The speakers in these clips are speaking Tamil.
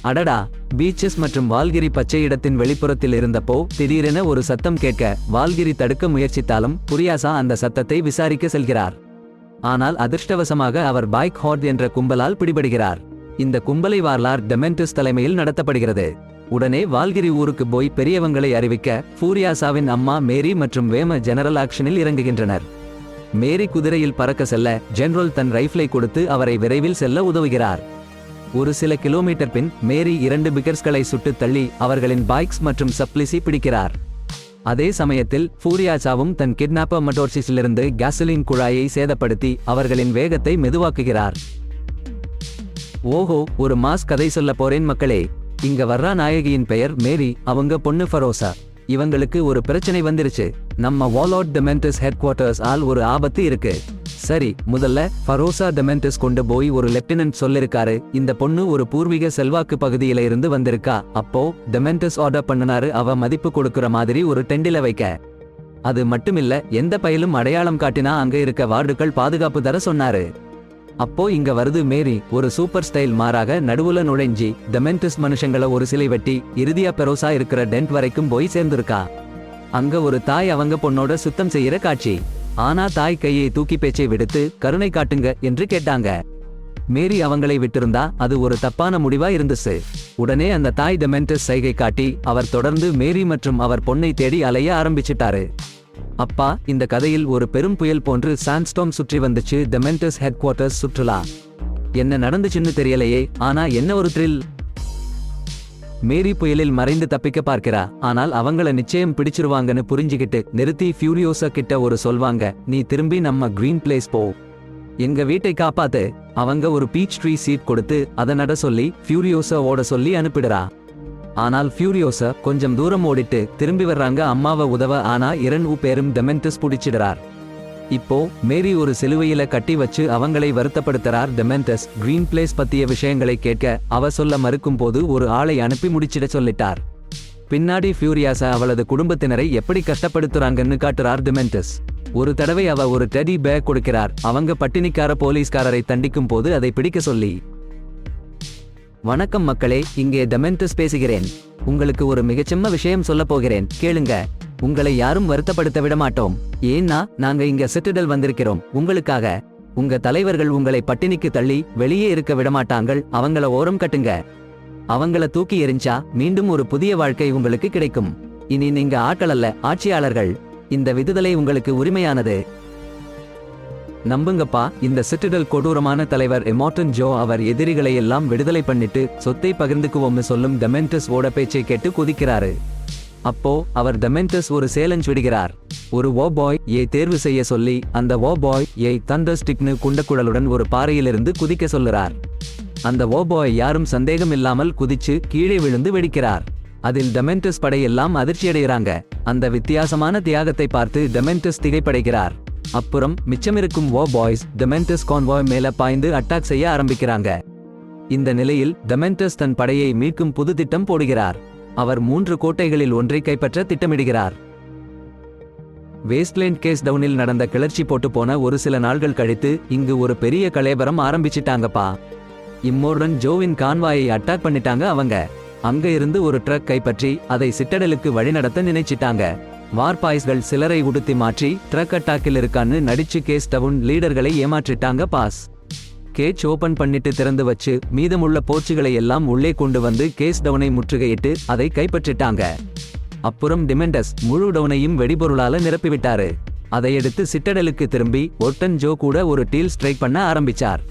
அடடா! பீச்சஸ் மற்றும் வால்கிரி பச்சை இடத்தின் வெளிப்புறத்தில் இருந்தப்போ திடீரென ஒரு சத்தம் கேட்க வால்கிரி தடுக்க முயற்சித்தாலும் புரியாசா அந்த சத்தத்தை விசாரிக்க செல்கிறார். ஆனால் அதிர்ஷ்டவசமாக அவர் பைக் ஹார்ட் என்ற கும்பலால் பிடிபடுகிறார். இந்த கும்பலை வார்லார்ட் டெமெண்டஸ் தலைமையில் நடத்தப்படுகிறது. உடனே வால்கிரி ஊருக்கு போய் பெரியவங்களை அறிவிக்க ஃபூரியாசாவின் அம்மா மேரி மற்றும் வேம ஜெனரல் ஆக்ஷனில் இறங்குகின்றனர். மேரி குதிரையில் பறக்க செல்ல ஜெனரல் தன் ரைஃபிளை கொடுத்து அவரை விரைவில் செல்ல உதவுகிறார். ஒரு சில கிலோமீட்டர் பின் மேரி 2 பிகர்ஸ்களை சுட்டு தள்ளி அவர்களின் பைக்ஸ் மற்றும் சப்ளிசி பிடிக்கிறார். அதே சமயத்தில் ஃபூரியாசாவும் தன் கிட்னாப்பர் மட்டோர்சிஸிலிருந்து கேசலின் குழாயை சேதப்படுத்தி அவர்களின் வேகத்தை மெதுவாக்குகிறார். ஓஹோ, ஒரு மாஸ் கதை சொல்ல போறேன் மக்களே. இங்க வர்றா நாயகியின் பெயர் மேரி, அவங்க பொண்ணு ஃபரோசா. இவங்களுக்கு ஒரு பிரச்சனை வந்துருச்சு. நம்ம வாலார்ட் டெமெண்டஸ் ஹெட் குவார்ட்டர்ஸ் ஆல் ஒரு ஆபத்து இருக்கு. சரி, முதல்ல ஃபரோசா டெமெண்டஸ் கொண்டு போய் ஒரு லெப்டினன்ட் சொல்லிருக்காரு, இந்த பொண்ணு ஒரு பூர்வீக செல்வாக்கு பகுதியில இருந்து வந்திருக்கா. அப்போ டெமெண்டஸ் ஆர்டர் பண்ணனாரு அவ மதிப்பு கொடுக்குற மாதிரி ஒரு டெண்டில வைக்க. அது மட்டுமில்ல, எந்த பயிலும் அடையாளம் காட்டினா அங்க இருக்க வார்டுகள் பாதுகாப்பு தர சொன்னாரு. அப்போ இங்க வருது மேரி, ஒரு சூப்பர் ஸ்டைல் மாறாக நடுவுல நுழைஞ்சி டெமெண்டஸ் மனுஷங்கள ஒரு சிலை வெட்டி இறுதியா பெரோசா இருக்கிற டென்ட் வரைக்கும் போய் சேர்ந்திருக்கா. அங்க ஒரு தாய் அவங்க பொண்ணோட சுத்தம் செய்யற காட்சி. ஆனா தாய் கையை தூக்கி பேச்சை விடுத்து கருணை காட்டுங்க என்று கேட்டாங்க. மேரி அவங்களை விட்டிருந்தா அது ஒரு தப்பான முடிவா இருந்துச்சு. உடனே அந்த தாய் டெமெண்டஸ் சைகை காட்டி அவர் தொடர்ந்து மேரி மற்றும் அவர் பொண்ணை தேடி அலைய ஆரம்பிச்சிட்டாரு. அப்பா, இந்த கதையில் ஒரு பெரும் புயல் போன்று சாண்ட்ஸ்டார்ம் சுற்றி வந்துச்சு டெமெண்டஸ் ஹெட் குவார்ட்டர்ஸ் சுற்றுலா. என்ன நடந்துச்சுன்னு தெரியலையே, ஆனா என்ன ஒரு த்ரில். மேரி புயலில் மறைந்து தப்பிக்க பார்க்கிறா. ஆனால் அவங்கள நிச்சயம் பிடிச்சிருவாங்கன்னு புரிஞ்சுக்கிட்டு நிறுத்தி ஃபியூரியோசா கிட்ட ஒரு சொல்வாங்க, நீ திரும்பி நம்ம கிரீன் பிளேஸ் போ, எங்க வீட்டை காப்பாத்து. அவங்க ஒரு பீச் ட்ரீ சீட் கொடுத்து அதை நட சொல்லி ஃபியூரியோசா ஓட சொல்லி அனுப்பிடுறா. ஆனால் ஃபியூரியோசா கொஞ்சம் தூரம் ஓடிட்டு திரும்பி வர்றாங்க அம்மாவை உதவ. ஆனா 2 பேரும் டெமெண்டஸ் பிடிச்சிடுறார். இப்போ மேரி ஒரு சிலுவையில கட்டி வச்சு அவங்களை வருத்தப்படுத்துறார் டெமெண்டஸ். கிரீன் பிளேஸ் பத்திய விஷயங்களை கேட்க அவ சொல்ல மறுக்கும் போது ஒரு ஆளை அனுப்பி முடிச்சிட சொல்லிட்டார். பின்னாடி ஃபியூரியாசா அவளது குடும்பத்தினரை எப்படி கஷ்டப்படுத்துறாங்கன்னு காட்டுறார் டெமெண்டஸ். ஒரு தடவை அவ ஒரு டெடி பேக் கொடுக்கிறார். அவங்க பட்டினிக்கார போலீஸ்காரரை தண்டிக்கும் போது அதை பிடிக்க சொல்லி. வணக்கம் மக்களே, இங்கே டெமெண்டஸ் பேசுகிறேன். உங்களுக்கு ஒரு மிகச்சின்ன விஷயம் சொல்ல போகிறேன், கேளுங்க. உங்களை யாரும் வருத்தப்படுத்த விட மாட்டோம். ஏன்னா நாங்க இங்க சிட்டடல் வந்திருக்கிறோம் உங்களுக்காக. உங்க தலைவர்கள் உங்களை பட்டினிக்கு தள்ளி வெளியே இருக்க விடமாட்டாங்கள். அவங்கள ஓரம் கட்டுங்க. அவங்கள தூக்கி எறிஞ்சா மீண்டும் ஒரு புதிய வாழ்க்கை உங்களுக்கு கிடைக்கும். இனி நீங்க ஆட்கள் அல்ல, ஆட்சியாளர்கள். இந்த விடுதலை உங்களுக்கு உரிமையானது. நம்புங்கப்பா, இந்த சிட்டடல் கொடூரமான தலைவர் இமார்டன் ஜோ அவர் எதிரிகளை எல்லாம் விடுதலை பண்ணிட்டு சொத்தை பகிர்ந்துக்குவோம்னு சொல்லும் டெமெண்டஸ் ஓட பேச்சை கேட்டு குதிக்கிறாரு. அப்போ அவர் டெமெண்டஸ் ஒரு சேலஞ்ச் விடுகிறார். ஒரு வோ பாய் ஏ தேர்வு செய்ய சொல்லி அந்த வோ பாய் ஏ தண்டர் ஸ்டிக்னு குண்டக்குழலுடன் ஒரு பாறையிலிருந்து குதிக்க சொல்லுறார். அந்த வோ பாய் யாரும் சந்தேகம் இல்லாமல் குதிச்சு கீழே விழுந்து வெடிக்கிறார். அதில் டெமெண்டஸ் படையெல்லாம் அதிர்ச்சியடைகிறாங்க. அந்த வித்தியாசமான தியாகத்தை பார்த்து டெமெண்டஸ் திகைப்படைகிறார். அப்புறம் மிச்சமிருக்கும் வோ பாய்ஸ் டெமெண்டஸ் கான்வாய் மேல பாய்ந்து அட்டாக் செய்ய ஆரம்பிக்கிறாங்க. இந்த நிலையில் டெமெண்டஸ் தன் படையை மீட்கும் புது திட்டம் போடுகிறார். அவர் 3 கோட்டைகளில் ஒன்றை கைப்பற்ற திட்டமிடுகிறார். வேஸ்ட்லேண்ட் கேஸ் டவுனில் நடந்த கிளர்ச்சி போட்டு போன ஒரு சில நாள்கள் கழித்து இங்கு ஒரு பெரிய கலேபரம் ஆரம்பிச்சிட்டாங்கப்பா. இம்மோர்டன் ஜோவின் கான்வாயை அட்டாக் பண்ணிட்டாங்க அவங்க. அங்க இருந்து ஒரு ட்ரக் கைப்பற்றி அதை சிட்டடலுக்கு வழிநடத்த நினைச்சிட்டாங்க. வார்பாய்ஸ்கள் சிலரை உடுத்தி மாற்றி ட்ரக் அட்டாக்கில் இருக்கான்னு நடிச்சு கேஸ் டவுன் லீடர்களை ஏமாற்றிட்டாங்க பாஸ். கேட்ச் ஓபன் பண்ணிட்டு திறந்து வச்சு மீதமுள்ள போர்ச்சுகளை எல்லாம் உள்ளே கொண்டு வந்து கேஸ் டவுனை முற்றுகையிட்டு அதை கைப்பற்றிட்டாங்க. அப்புறம் டிமெண்டஸ் முழு டவுனையும் வெடிபொருளால நிரப்பிவிட்டாரு. அதை எடுத்து சிட்டடலுக்கு திரும்பி ஒட்டன் ஜோ கூட ஒரு டீல் ஸ்ட்ரைக் பண்ண ஆரம்பிச்சார்.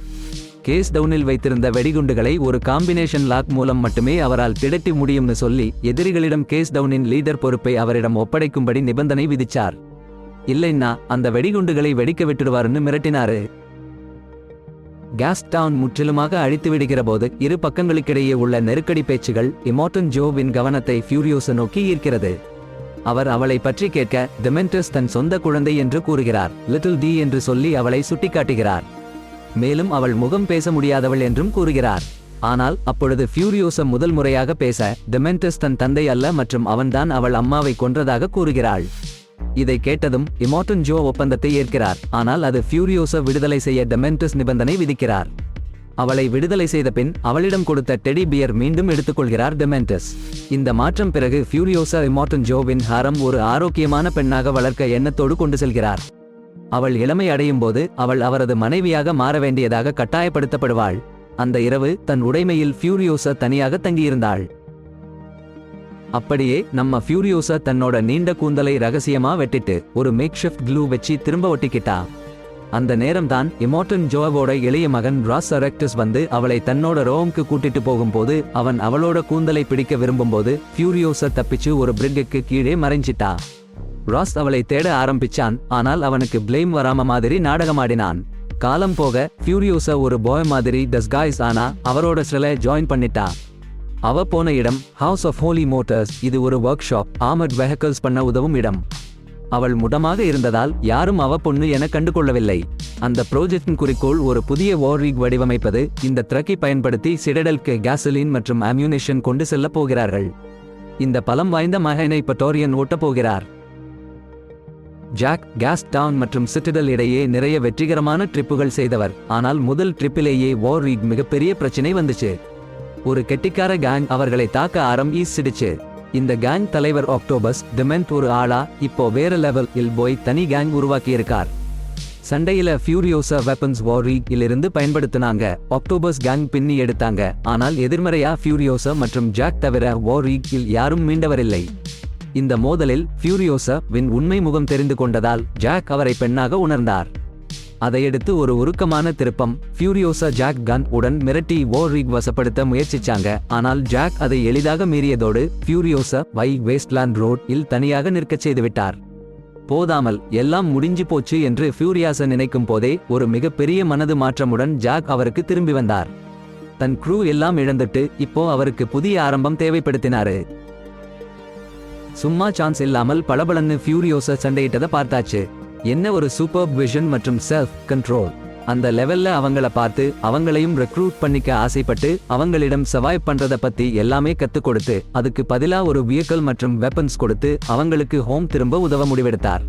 கேஸ் டவுனில் வைத்திருந்த வெடிகுண்டுகளை ஒரு காம்பினேஷன் லாக் மூலம் மட்டுமே அவரால் திடட்டி முடியும்னு சொல்லி எதிரிகளிடம் கேஸ் டவுனின் லீடர் பொறுப்பை அவரிடம் ஒப்படைக்கும்படி நிபந்தனை விதிச்சார். இல்லைன்னா அந்த வெடிகுண்டுகளை வெடிக்க விட்டுடுவாருன்னு மிரட்டினாரு. கேஸ் டவுன் முற்றிலுமாக அழித்து விடுகிற போது இரு பக்கங்களுக்கிடையே உள்ள நெருக்கடி பேச்சுகள் இமார்டன் ஜோவின் கவனத்தை ஃபியூரியோசா நோக்கி ஈர்க்கிறது. அவர் அவளை பற்றி கேட்க டெமெண்டஸ் தன் சொந்த குழந்தை என்று கூறுகிறார். லிட்டில் டி என்று சொல்லி அவளை சுட்டிக்காட்டுகிறார். மேலும் அவள் முகம் பேச முடியாதவள் என்றும் கூறுகிறார். ஆனால் அப்பொழுது ஃபியூரியோசா முதல் முறையாக பேச டெமெண்டஸ் தன் தந்தை அல்ல மற்றும் அவன்தான் அவள் அம்மாவை கொன்றதாக கூறுகிறாள். இதை கேட்டதும் இமார்டன் ஜோ ஒப்பந்தத்தை ஏற்கிறார். ஆனால் அது ஃபியூரியோசா விடுதலை செய்ய டெமெண்டஸ் நிபந்தனை விதிக்கிறார். அவளை விடுதலை செய்த பின் அவளிடம் கொடுத்த டெடி பியர் மீண்டும் எடுத்துக்கொள்கிறார் டெமெண்டஸ். இந்த மாற்றம் பிறகு ஃபியூரியோசா இம்மோர்டன் ஜோவின் ஹாரம் ஒரு ஆரோக்கியமான பெண்ணாக வளர்க்க எண்ணத்தோடு கொண்டு செல்கிறார். அவள் இளமை அடையும் போது அவள் அவரது மனைவியாக மாற வேண்டியதாக கட்டாயப்படுத்தப்படுவாள். அந்த இரவு தன் உடைமையில் ஃபியூரியோசா தனியாக தங்கியிருந்தாள். அப்படியே நம்ம ஃபியூரியோசா தன்னோட நீண்ட கூந்தலை ரகசியமா வெட்டிட்டு ஒரு மேக்ஷிஃப்ட் க்ளூ வச்சு திரும்ப ஒட்டிக்கிட்டா. அந்த நேரம்தான் இம்மோர்டன் ஜோவோட இளைய மகன் ராஸ் எரெக்டஸ் வந்து அவளை தன்னோட ரோம்க்கு கூட்டிட்டு போகும்போது அவன் அவளோட கூந்தலை பிடிக்க விரும்பும்போது ஃபியூரியோசா தப்பிச்சு ஒரு பிரிட்ஜுக்கு கீழே மறைஞ்சிட்டா. ராஸ் அவளை தேட ஆரம்பிச்சான். ஆனால் அவனுக்கு பிளேம் வராம மாதிரி நாடகமாடினான். காலம் போக ஃபியூரியோசா ஒரு பாய் மாதிரி டஸ்கைஸ் ஆனா அவரோட சிலை ஜாயின் பண்ணிட்டா. அவ போன இடம் ஹவுஸ் ஆஃப் ஹோலி மோட்டர்ஸ். இது ஒரு ஒர்க் ஷாப், ஆர்மர்ட் வெஹிக்கிள்ஸ் பண்ண உதவும் இடம். அவள் முடமாக இருந்ததால் யாரும் அவ பொண்ணு என கண்டுகொள்ளவில்லை. அந்த ப்ரோஜெக்டின் குறிக்கோள் ஒரு புதிய வார்ரிக் வடிவமைப்பது. இந்த ட்ரக்கை பயன்படுத்தி சிடடலுக்கு கேசலின் மற்றும் அம்யூனிஷன் கொண்டு செல்ல போகிறார்கள். இந்த பலம் வாய்ந்த மகனை பட்டோரியன் ஓட்டப் போகிறார். ஜாக் கேஸ் டவுன் மற்றும் சிட்டடல் இடையே நிறைய வெற்றிகரமான ட்ரிப்புகள் செய்தவர். ஆனால் முதல் ட்ரிப்பிலேயே வார்ரிக் மிகப்பெரிய பிரச்சனை வந்துச்சு. ஒரு கெட்டிக்கார கேங் அவர்களை தாக்க ஆரம்பிச்சிடுச்சு. இந்த கேங் தலைவர் ஆக்டோபஸ் டெமெண்ட் ஒரு ஆளா இப்போ வேற லெவல் இல் போய் தனி கேங் உருவாக்கியிருக்கார். சண்டையில ஃபியூரியோசா வெப்பன்ஸ் வார்ரிக் இலிருந்து பயன்படுத்தினாங்க. ஆக்டோபஸ் கேங் பின்னி எடுத்தாங்க. ஆனால் எதிர்மறையா ஃபியூரியோசா மற்றும் ஜாக் தவிர வார்ரிக் இல் யாரும் மீண்டவரில்லை. இந்த மோதலில் ஃபியூரியோசா வின் உண்மை முகம் தெரிந்து கொண்டதால் ஜாக் அவரை பெண்ணாக உணர்ந்தார். அதையடுத்து ஒரு உருக்கமான திருப்பம். ஃபியூரியோசா ஜாக் கன் உடன் மிரட்டி வார்ரிக் வசப்படுத்த முயற்சிச்சாங்க. ஆனால் ஜாக் அதை எளிதாக மீறியதோடு ஃபியூரியோசா வேஸ்ட்லாண்ட் ரோட் இல் தனியாக நிற்கச் செய்துவிட்டார். போதாமல் எல்லாம் முடிஞ்சு போச்சு என்று ஃபியூரியோசா நினைக்கும் போதே ஒரு மிகப்பெரிய மனது மாற்றமுடன் ஜாக் அவருக்கு திரும்பி வந்தார். தன் க்ரூ எல்லாம் இழந்துட்டு இப்போ அவருக்கு புதிய ஆரம்பம் தேவைப்படுத்தினாரு. சும்மா சான்ஸ் இல்லாமல் பளபளன்னு ஃபியூரியோசா சண்டையிட்டதை பார்த்தாச்சு. என்ன ஒரு சூப்பர் விஷன் மற்றும் செல்ஃப் கண்ட்ரோல். அந்த லெவல்ல அவங்கள பார்த்து அவங்களையும் ரெக்ரூட் பண்ணிக்க ஆசைப்பட்டு அவங்களிடம் சர்வைவ் பண்றத பத்தி எல்லாமே கத்து கொடுத்து அதுக்கு பதிலா ஒரு வெஹிக்கிள் மற்றும் வெப்பன்ஸ் கொடுத்து அவங்களுக்கு ஹோம் திரும்ப உதவ முடிவெடுத்தார்.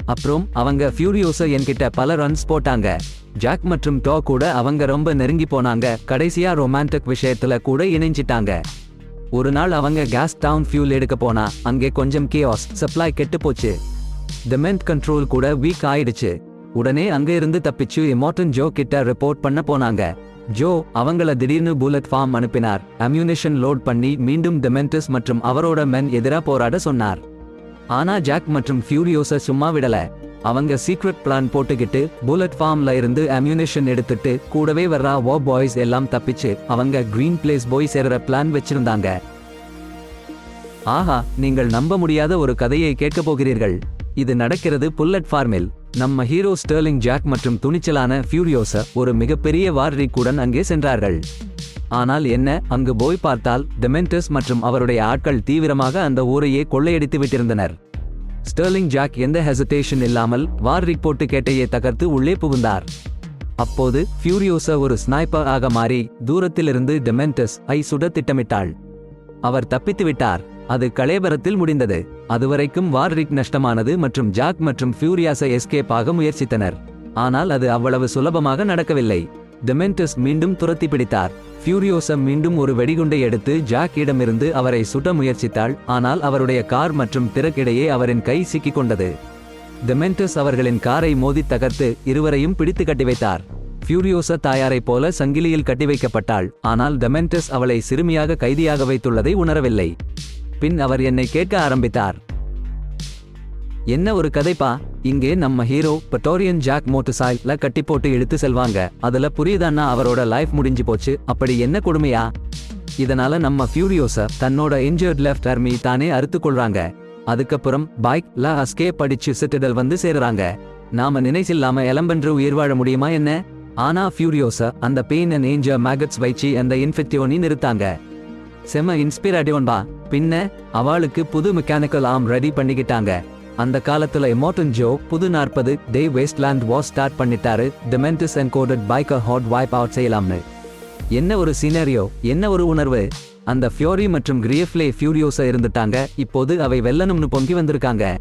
அப்புறம் அவங்க ஃபியூரியோசா என்கிட்ட பல ரன்ஸ் போட்டாங்க. ஜாக் மற்றும் டா கூட அவங்க ரொம்ப நெருங்கி போனாங்க. கடைசியா ரொமான்டிக் விஷயத்துல கூட இணைஞ்சிட்டாங்க. ஒரு நாள் அவங்க கேஸ் டவுன் ஃபியூல் எடுக்க போனா அங்கே கொஞ்சம் கேஆஸ், சப்ளை கெட்டு போச்சு. டெமெண்ட் கண்ட்ரோல் கூட வீக் ஆயிடுச்சு. உடனே அங்க இருந்து தப்பிச்சு இம்மோர்டன் ஜோ கிட்ட ரிப்போர்ட் பண்ண போனாங்க. ஜோ அவங்கள திடீர்னு புல்லட் ஃபார்ம் அனுப்பினார். அம்யூனிஷன் லோட் பண்ணி மீண்டும் டெமெண்டஸ் மற்றும் அவரோட மென் எதிரா போராட சொன்னார். ஆனா ஜாக் மற்றும் ஃபியூரியோசா சும்மா விடல. அவங்க சீக்ரெட் பிளான் போட்டுக்கிட்டு புல்லட் ஃபார்ம்ல இருந்து அம்யூனிஷன் எடுத்துட்டு கூடவே வர்ற பாய்ஸ் எல்லாம் தப்பிச்சு அவங்க கிரீன் பிளேஸ் போய் சேர்ற பிளான் வச்சிருந்தாங்க. ஆஹா, நீங்கள் நம்ப முடியாத ஒரு கதையை கேட்க போகிறீர்கள். இது நடக்கிறது புல்லட் ஃபார்மில். நம்ம ஹீரோ ஸ்டெர்லிங் ஜாக் மற்றும் துணிச்சலான ஃபியூரியோசா ஒரு மிகப்பெரிய வார்ரிக்குடன் அங்கே சென்றார்கள். ஆனால் என்ன, அங்கு போய் பார்த்தால் டெமெண்டஸ் மற்றும் அவருடைய ஆட்கள் தீவிரமாக அந்த ஊரையே கொள்ளையடித்து விட்டிருந்தனர். ஸ்டெர்லிங் ஜாக் எந்த ஹெசிடேஷன் இல்லாமல் வார்ரிக் போட்டு கேட்டையே தகர்த்து உள்ளே புகுந்தார். அப்போது ஃபியூரியோசா ஒரு ஸ்னைப்பர் ஆக மாறி தூரத்திலிருந்து டெமெண்டஸ் ஐ சுட திட்டமிட்டாள். அவர் தப்பித்து விட்டார். அது கலேபரத்தில் முடிந்தது. அதுவரைக்கும் வார்ரிக் நஷ்டமானது மற்றும் ஜாக் மற்றும் ஃபியூரியோசா எஸ்கேப் ஆக முயற்சித்தனர். ஆனால் அது அவ்வளவு சுலபமாக நடக்கவில்லை. டெமெண்டஸ் மீண்டும் துரத்தி பிடித்தார். ஃபியூரியோசா மீண்டும் ஒரு வெடிகுண்டை எடுத்து ஜாக் இடமிருந்து அவரை சுட முயற்சித்தாள். ஆனால் அவருடைய கார் மற்றும் திறக்கிடையே அவரின் கை சிக்கிக் கொண்டது. டெமெண்டஸ் அவர்களின் காரை மோதி தகர்த்து இருவரையும் பிடித்து கட்டி வைத்தார். ஃபியூரியோசா தாயாரைப் போல சங்கிலியில் கட்டி வைக்கப்பட்டாள். ஆனால் டெமெண்டஸ் அவளை சிறுமியாக கைதியாக வைத்துள்ளதை உணரவில்லை. பின் அவர் என்னை கேட்க ஆரம்பித்தார். என்ன ஒரு கதைப்பா, இங்கே நம்ம ஹீரோ பட்டோரியன் ஜாக் மோட்டர் சைக்கிள கட்டி போட்டு இழுத்து செல்வாங்க. அதுல புரியுதான்னா அவரோட லைஃப் முடிஞ்சு போச்சு. அப்படி என்ன கொடுமையா? இதனால நம்ம ஃபியூரியோசா தன்னோட இன்ஜர்ட் லெஃப்ட் ஆர்மி தானே அறுத்து கொள்றாங்க. அதுக்கப்புறம் பைக்ல எஸ்கேப் அடிச்சு சிட்டடல் வந்து சேருறாங்க. நாம நினைச்சில்லாம எலம்பென்று உயிர் வாழ முடியுமா என்ன? ஆனா ஃபியூரியோசா அந்த பெயின் அண்ட் ஏஞ்சர் மேகட்ஸ் வைச்சி அந்த இன்ஃபெக்டியோனி நிறுத்தாங்க. செம இன்ஸ்பிரேட்டிவா. பின்ன அவளுக்கு புது மெக்கானிக்கல் ஆர்ம் ரெடி பண்ணிக்கிட்டாங்க. அந்த காலத்துல இம்மோர்டன் ஜோ புது 40 டே வேஸ்ட்லாண்ட் வார் ஸ்டார்ட் பண்ணிட்டாரு. டெமெண்டஸ் என்கோடட் பைக்கர் ஹாட் வைப் அவுட் செய்யலாம்னு. என்ன ஒரு சினாரியோ, என்ன ஒரு உணர்வு. அந்த ஃபியூரி மற்றும் கிரியஃப்லே ஃபியூரியோசா இருந்துட்டாங்க. இப்போது அவை வெல்லணும்னு பொங்கி வந்திருக்காங்க.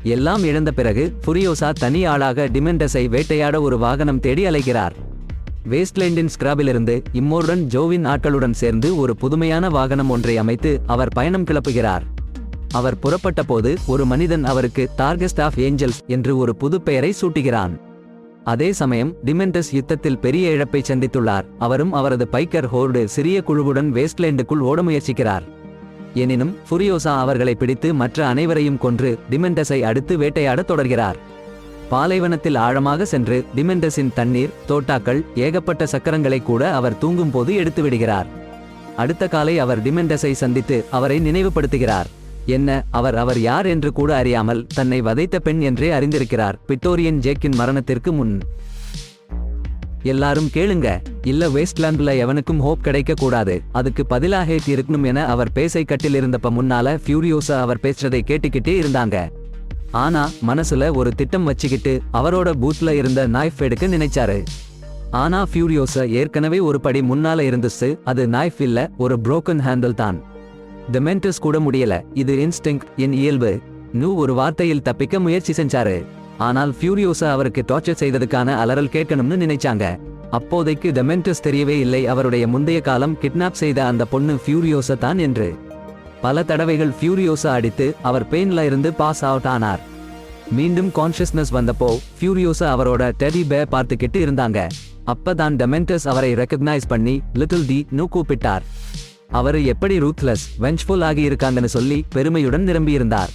எல்லாம் இழந்த பிறகு ஃபுரியோசா தனி ஆளாக டிமெண்டஸை வேட்டையாட ஒரு வாகனம் தேடி அலைகிறார். வேஸ்ட்லேண்டின் ஸ்கிராபிலிருந்து இம்மோர்டன் ஜோவின் ஆட்களுடன் சேர்ந்து ஒரு புதுமையான வாகனம் ஒன்றை அமைத்து அவர் பயணம் கிளப்புகிறார். அவர் புறப்பட்ட போது ஒரு மனிதன் அவருக்கு டார்கெஸ்ட் ஆஃப் ஏஞ்சல்ஸ் என்று ஒரு புது பெயரை சூட்டுகிறான். அதே சமயம் டிமெண்டஸ் யுத்தத்தில் பெரிய இழப்பை சந்தித்துள்ளார். அவரும் அவரது பைக்கர் ஹோர்டு சிறிய குழுவுடன் வேஸ்ட்லேண்டுக்குள் ஓட முயற்சிக்கிறார். எனினும் ஃபுரியோசா அவர்களை பிடித்து மற்ற அனைவரையும் கொன்று டிமெண்டஸை அடுத்து வேட்டையாட தொடர்கிறார். பாலைவனத்தில் ஆழமாக சென்று டிமெண்டஸின் தண்ணீர், தோட்டாக்கள், ஏகப்பட்ட சக்கரங்களை கூட அவர் தூங்கும் போது எடுத்து விடுகிறார். அடுத்த காலை அவர் டிமெண்டஸை சந்தித்து அவரை நினைவுபடுத்துகிறார். என்ன, அவர் யார் என்று கூட அறியாமல் தன்னை வதைத்த பெண் என்றே அறிந்திருக்கிறார். பிட்டோரியன் ஜேக்கின் மரணத்திற்கு முன். எல்லாரும் கேளுங்க, இல்ல வேஸ்ட்லாண்ட்ல எவனுக்கும் ஹோப் கிடைக்க கூடாது, அதுக்கு பதிலா ஹேட் இருக்கணும் என அவர் பேசை கட்டில் இருந்தப்ப முன்னால ஃபியூரியோசா அவர் பேசுறதை கேட்டுக்கிட்டே இருந்தாங்க. ஆனா மனசுல ஒரு திட்டம் வச்சுக்கிட்டு அவரோட பூத்ல இருந்த நைஃப் எடுக்க நினைச்சாரு. ஆனா ஃபியூரியோசா ஏற்கனவே ஒரு படி முன்னால இருந்துச்சு. அது நைஃப் இல்ல, ஒரு புரோக்கன் ஹேண்டில் தான். டெமெண்டஸ் கூட முடியல, இது இன்ஸ்டிங்க்ட், என் இயல்பு. ஒரு வார்த்தையில் தப்பிக்க முயற்சி செஞ்சாரு. ஆனால் ஃபியூரியோசா அவருக்கு டார்ச்சர் செய்ததுக்கான அலறல் கேட்கணும்னு நினைச்சாங்க. அப்போதைக்கு டெமெண்டஸ் தெரியவே இல்லை அவருடைய முந்தைய காலம் கிட்னாப் செய்த அந்த பொண்ணு ஃபியூரியோசா தான் என்று. பல தடவைகள் ஃபியூரியோசா அடித்து அவர் பெயின்ல இருந்து பாஸ் அவுட் ஆனார். மீண்டும் கான்ஷியஸ்னஸ் வந்தப்போ ஃபியூரியோசா அவரோட டெடி பேர் பார்த்துக்கிட்டு இருந்தாங்க. அப்பதான் டெமெண்டஸ் அவரை ரெக்கக்னைஸ் பண்ணி லிட்டில் டி நூ கூப்பிட்டார். அவரு எப்படி ரூத்லெஸ், வெஞ்ச்ஃபுல் ஆகி இருக்காங்கன்னு சொல்லி பெருமையுடன் நிரம்பியிருந்தார்.